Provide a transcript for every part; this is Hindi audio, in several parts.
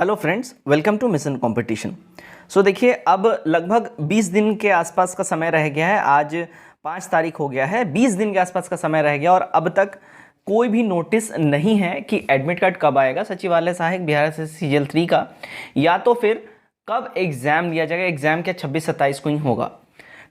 Hello friends, welcome to mission competition. So देखिए, अब लगभग 20 दिन के आसपास का समय रह गया है। आज 5 तारीख हो गया है। 20 दिन के आसपास का समय रह गया और अब तक कोई भी नोटिस नहीं है कि एडमिट कार्ड कब आएगा सचिवालय सहायक बिहार से सीजीएल 3 का, या तो फिर कब एग्ज़ाम लिया जाएगा। एग्ज़ाम क्या 26-27 को ही होगा।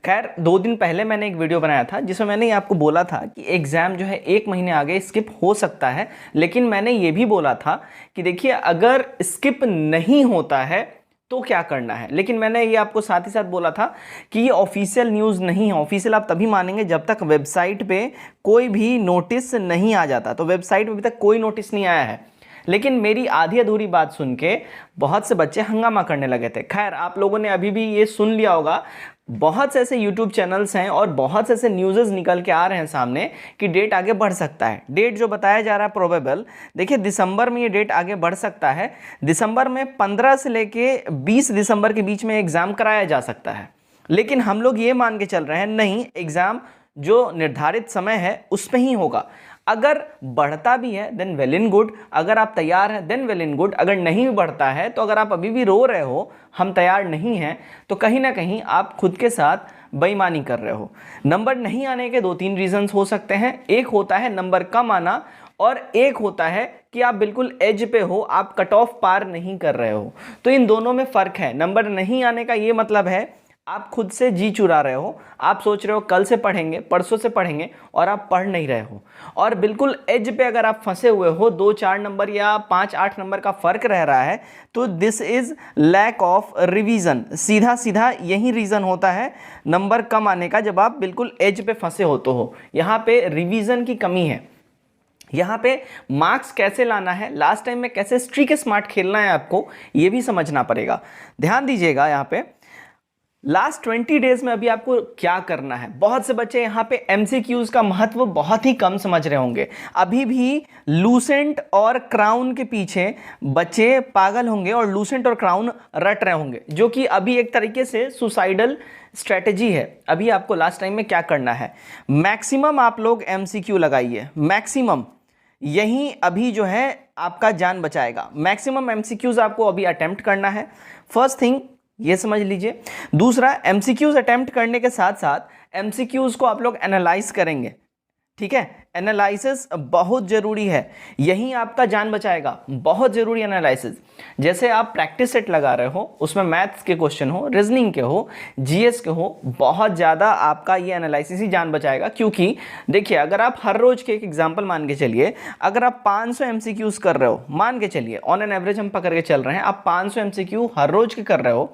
खैर, 2 दिन पहले मैंने एक वीडियो बनाया था जिसमें मैंने आपको बोला था कि एग्ज़ाम जो है 1 महीने आगे स्किप हो सकता है, लेकिन मैंने ये भी बोला था कि देखिए अगर स्किप नहीं होता है तो क्या करना है। लेकिन मैंने ये आपको साथ ही साथ बोला था कि ये ऑफिशियल न्यूज़ नहीं है। ऑफिशियल आप तभी मानेंगे जब तक वेबसाइट पे कोई भी नोटिस नहीं आ जाता। तो वेबसाइट पे अभी तक कोई नोटिस नहीं आया है, लेकिन मेरी आधी अधूरी बात सुन के बहुत से बच्चे हंगामा करने लगे थे। खैर, आप लोगों ने अभी भी ये सुन लिया होगा, बहुत से ऐसे यूट्यूब चैनल्स हैं और बहुत से ऐसे न्यूज़ निकल के आ रहे हैं सामने कि डेट आगे बढ़ सकता है। डेट जो बताया जा रहा है प्रोबेबल, देखिए दिसंबर में ये डेट आगे बढ़ सकता है। दिसंबर में 15 से लेके 20 दिसंबर के बीच में एग्ज़ाम कराया जा सकता है। लेकिन हम लोग ये मान के चल रहे हैं नहीं, एग्ज़ाम जो निर्धारित समय है उस पर ही होगा। अगर बढ़ता भी है देन वेल इन गुड, अगर आप तैयार हैं देन वेल इन गुड। अगर नहीं भी बढ़ता है तो अगर आप अभी भी रो रहे हो हम तैयार नहीं हैं, तो कहीं ना कहीं आप खुद के साथ बेईमानी कर रहे हो। नंबर नहीं आने के 2-3 रीजंस हो सकते हैं। एक होता है नंबर कम आना और एक होता है कि आप बिल्कुल एज पे हो, आप कट ऑफ पार नहीं कर रहे हो। तो इन दोनों में फ़र्क है। नंबर नहीं आने का ये मतलब है आप खुद से जी चुरा रहे हो। आप सोच रहे हो कल से पढ़ेंगे, परसों से पढ़ेंगे, और आप पढ़ नहीं रहे हो। और बिल्कुल एज पे अगर आप फंसे हुए हो, 2-4 नंबर या 5-8 नंबर का फर्क रह रहा है, तो this is lack of revision. सीधा सीधा यही रीज़न होता है नंबर कम आने का, जब आप बिल्कुल एज पे फंसे होते हो। यहाँ पे रिवीजन की कमी है। यहाँ पे मार्क्स कैसे लाना है, लास्ट टाइम में कैसे स्ट्रीक स्मार्ट खेलना है, आपको ये भी समझना पड़ेगा। ध्यान दीजिएगा यहाँ पे लास्ट 20 डेज में अभी आपको क्या करना है। बहुत से बच्चे यहाँ पे एमसीक्यूज का महत्व बहुत ही कम समझ रहे होंगे। अभी भी लूसेंट और क्राउन के पीछे बच्चे पागल होंगे और लूसेंट और क्राउन रट रहे होंगे, जो कि अभी एक तरीके से सुसाइडल स्ट्रेटजी है। अभी आपको लास्ट टाइम में क्या करना है, मैक्सिमम आप लोग एमसीक्यू लगाइए। मैक्सिमम यही अभी जो है आपका जान बचाएगा। मैक्सिमम एमसीक्यूज आपको अभी अटेम्प्ट करना है। फर्स्ट थिंग ये समझ लीजिए। दूसरा, एमसीक्यूज अटेम्प्ट करने के साथ साथ एमसीक्यूज को आप लोग एनालाइज करेंगे। ठीक है, एनालिसिस बहुत ज़रूरी है, यही आपका जान बचाएगा। बहुत ज़रूरी एनालिसिस। जैसे आप प्रैक्टिस सेट लगा रहे हो, उसमें मैथ्स के क्वेश्चन हो, रीजनिंग के हो, जीएस के हो, बहुत ज़्यादा आपका ये एनालिसिस ही जान बचाएगा। क्योंकि देखिए, अगर आप हर रोज़ के एक एग्जाम्पल मान के चलिए, अगर आप 500 एमसीक्यूज कर रहे हो, मान के चलिए ऑन एन एवरेज हम पकड़ के चल रहे हैं, आप 500 एमसीक्यू हर रोज के कर रहे हो,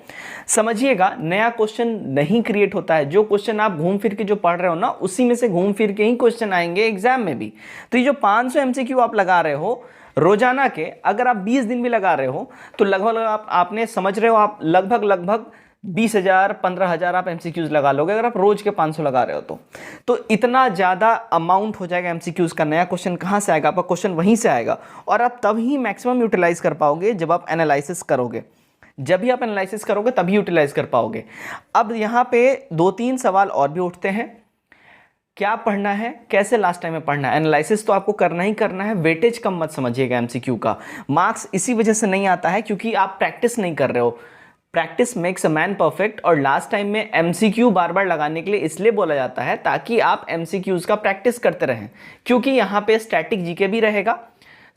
समझिएगा नया क्वेश्चन नहीं क्रिएट होता है। जो क्वेश्चन आप घूम फिर के जो पढ़ रहे हो ना, उसी में से घूम फिर के ही क्वेश्चन आएंगे एग्जाम में भी। तो ये जो 500 एमसीक्यू आप लगा रहे हो रोजाना के, अगर आप 20 दिन भी लगा रहे हो तो लगभग आपने समझ रहे हो, आप लगभग 20,000 15,000 आप एमसीक्यूज लगा लोगे अगर आप रोज के 500 लगा रहे हो तो इतना ज़्यादा अमाउंट हो जाएगा एमसीक्यूज का। नया क्वेश्चन कहाँ से आएगा, आपका क्वेश्चन वहीं से आएगा, और आप तब ही मैक्सिमम यूटिलाइज कर पाओगे जब आप एनालिसिस करोगे। जब भी आप एनालिसिस करोगे तभी यूटिलाइज कर पाओगे। अब यहाँ पे 2-3 सवाल और भी उठते हैं। क्या पढ़ना है, कैसे लास्ट टाइम में पढ़ना है। एनालिसिस तो आपको करना ही करना है, वेटेज कम मत समझिएगा एमसीक्यू का। मार्क्स इसी वजह से नहीं आता है क्योंकि आप प्रैक्टिस नहीं कर रहे हो। Practice makes a man perfect. और लास्ट टाइम में एमसीक्यू बार बार लगाने के लिए इसलिए बोला जाता है ताकि आप एमसीक्यूज का प्रैक्टिस करते रहें, क्योंकि यहाँ पे स्टैटिक जीके भी रहेगा,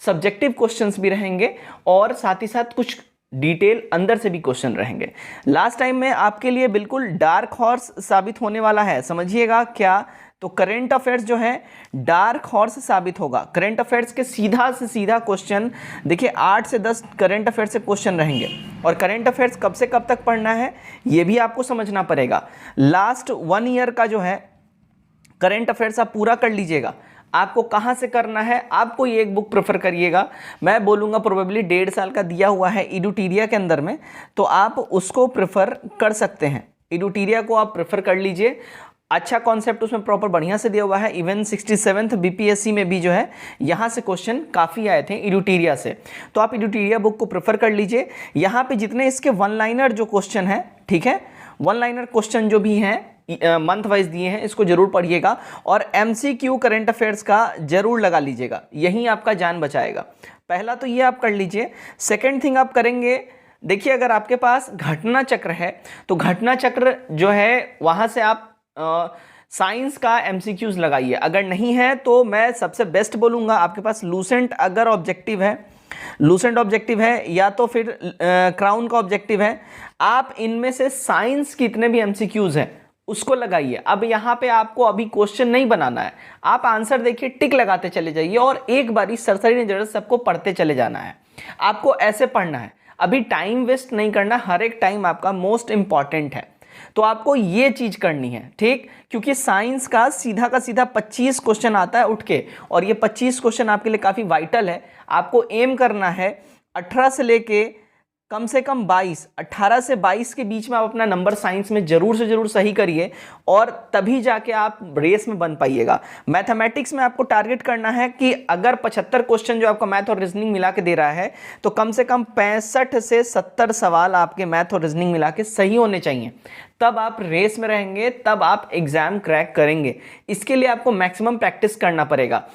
सब्जेक्टिव क्वेश्चंस भी रहेंगे, और साथ ही साथ कुछ डिटेल अंदर से भी क्वेश्चन रहेंगे। लास्ट टाइम में आपके लिए बिल्कुल डार्क हॉर्स साबित होने वाला है। समझिएगा क्या, तो करंट अफेयर्स जो है डार्क हॉर्स साबित होगा। करंट अफेयर्स के सीधा से सीधा क्वेश्चन देखिए 8 से 10 करंट अफेयर्स से क्वेश्चन रहेंगे। और करंट अफेयर्स कब से कब तक पढ़ना है ये भी आपको समझना पड़ेगा। लास्ट 1 ईयर का जो है करंट अफेयर्स आप पूरा कर लीजिएगा। आपको कहाँ से करना है, आप कोई एक बुक प्रेफर करिएगा। मैं बोलूँगा प्रोबेबली 1.5 साल का दिया हुआ है इडुटीरिया के अंदर में, तो आप उसको प्रेफर कर सकते हैं। इडुटीरिया को आप प्रेफर कर लीजिए। अच्छा कॉन्सेप्ट उसमें प्रॉपर बढ़िया से दिया हुआ है। इवन 67th बीपीएससी में भी जो है यहाँ से क्वेश्चन काफ़ी आए थे इडुटीरिया से, तो आप इडुटीरिया बुक को प्रेफर कर लीजिए। यहाँ पे जितने इसके 1 लाइनर जो क्वेश्चन है, ठीक है, 1 लाइनर क्वेश्चन जो भी हैं मंथ वाइज दिए हैं, इसको जरूर पढ़िएगा। और एमसीक्यू करंट अफेयर्स का जरूर लगा लीजिएगा, यही आपका जान बचाएगा। पहला तो ये आप कर लीजिए। सेकेंड थिंग आप करेंगे, देखिए अगर आपके पास घटना चक्र है तो घटना चक्र जो है वहाँ से आप साइंस का एमसीक्यूज लगाइए। अगर नहीं है तो मैं सबसे बेस्ट बोलूँगा आपके पास लूसेंट अगर ऑब्जेक्टिव है, लूसेंट ऑब्जेक्टिव है या तो फिर क्राउन का ऑब्जेक्टिव है, आप इनमें से साइंस के इतने भी एमसीक्यूज हैं उसको लगाइए। अब यहाँ पे आपको अभी क्वेश्चन नहीं बनाना है, आप आंसर देखिए, टिक लगाते चले जाइए और एक बारी सरसरी नजर सबको पढ़ते चले जाना है। आपको ऐसे पढ़ना है, अभी टाइम वेस्ट नहीं करना, हर एक टाइम आपका मोस्ट इंपॉर्टेंट है, तो आपको ये चीज करनी है, ठीक। क्योंकि साइंस का सीधा 25 क्वेश्चन आता है उठ के, और ये 25 क्वेश्चन आपके लिए काफी वाइटल है। आपको एम करना है 18 से लेके कम से कम 22, 18 से 22 के बीच में आप अपना नंबर साइंस में जरूर से जरूर सही करिए, और तभी जाके आप रेस में बन पाइएगा। मैथमेटिक्स में आपको टारगेट करना है कि अगर 75 क्वेश्चन जो आपका मैथ और रीजनिंग मिला के दे रहा है तो कम से कम 65 से 70 सवाल आपके मैथ और रीजनिंग मिला के सही होने चाहिए, तब आप रेस में रहेंगे, तब आप एग्जाम क्रैक करेंगे। इसके लिए आपको मैक्सिमम प्रैक्टिस करना पड़ेगा।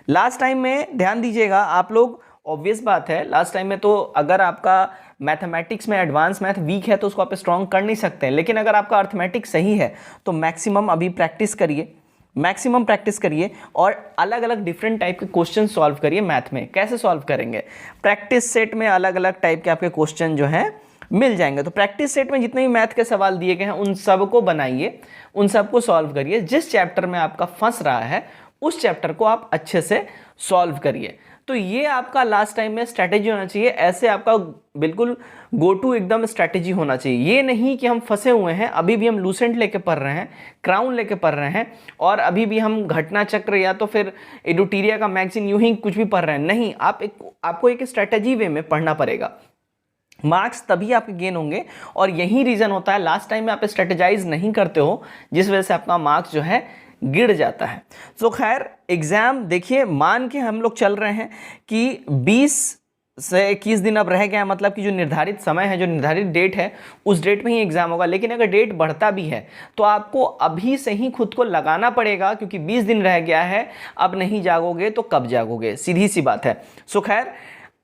लास्ट टाइम में ध्यान दीजिएगा आप लोग, ऑब्वियस बात है लास्ट टाइम में तो अगर आपका मैथमेटिक्स में एडवांस मैथ वीक है तो उसको आप स्ट्रॉन्ग कर नहीं सकते हैं, लेकिन अगर आपका अर्थमेटिक्स सही है तो मैक्सिमम अभी प्रैक्टिस करिए, मैक्सिमम प्रैक्टिस करिए और अलग अलग डिफरेंट टाइप के क्वेश्चन सॉल्व करिए। मैथ में कैसे सॉल्व करेंगे, प्रैक्टिस सेट में अलग अलग टाइप के आपके क्वेश्चन जो हैं मिल जाएंगे। तो प्रैक्टिस सेट में जितने भी मैथ के सवाल दिए गए हैं उन सबको बनाइए, उन सबको सॉल्व करिए। जिस चैप्टर में आपका फंस रहा है उस चैप्टर को आप अच्छे से सॉल्व करिए। तो ये आपका लास्ट टाइम में स्ट्रैटेजी होना चाहिए, ऐसे आपका बिल्कुल गो टू एकदम स्ट्रैटेजी होना चाहिए। ये नहीं कि हम फंसे हुए हैं, अभी भी हम लूसेंट लेके पढ़ रहे हैं, क्राउन लेके पढ़ रहे हैं और अभी भी हम घटना चक्र या तो फिर एडुटीरिया का मैगजीन यूं ही कुछ भी पढ़ रहे हैं। नहीं, आपको एक स्ट्रैटेजी वे में पढ़ना पड़ेगा, मार्क्स तभी आपके गेन होंगे। और यही रीजन होता है लास्ट टाइम में आप स्ट्रेटेजाइज नहीं करते हो, जिस वजह से आपका मार्क्स जो है गिर जाता है। तो खैर एग्जाम देखिए, मान के हम लोग चल रहे हैं कि 20 से 21 दिन अब रह गया, मतलब कि जो निर्धारित समय है, जो निर्धारित डेट है, उस डेट में ही एग्जाम होगा। लेकिन अगर डेट बढ़ता भी है तो आपको अभी से ही खुद को लगाना पड़ेगा, क्योंकि 20 दिन रह गया है। अब नहीं जागोगे तो कब जागोगे, सीधी सी बात है। सो खैर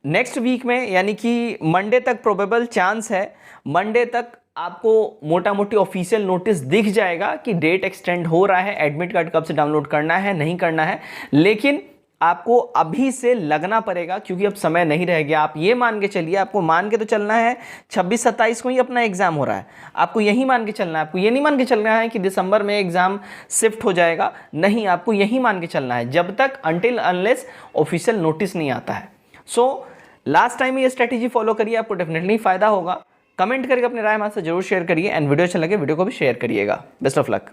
नेक्स्ट वीक में यानी कि मंडे तक प्रोबेबल चांस है, मंडे तक आपको मोटा मोटी ऑफिशियल नोटिस दिख जाएगा कि डेट एक्सटेंड हो रहा है, एडमिट कार्ड कब से डाउनलोड करना है, नहीं करना है। लेकिन आपको अभी से लगना पड़ेगा, क्योंकि अब समय नहीं रह गया। आप ये मान के चलिए, आपको मान के तो चलना है 26-27 को ही अपना एग्जाम हो रहा है, आपको यही मान के चलना है। आपको ये नहीं मान के चलना है कि दिसंबर में एग्जाम शिफ्ट हो जाएगा, नहीं, आपको यही मान के चलना है जब तक अनटिल अनलेस ऑफिशियल नोटिस नहीं आता है। सो लास्ट टाइम ये स्ट्रेटेजी फॉलो करिए, आपको डेफिनेटली फायदा होगा। कमेंट करके अपनी राय हमारे साथ जरूर शेयर करिए, एंड वीडियो अच्छा लगे वीडियो को भी शेयर करिएगा। Best of luck.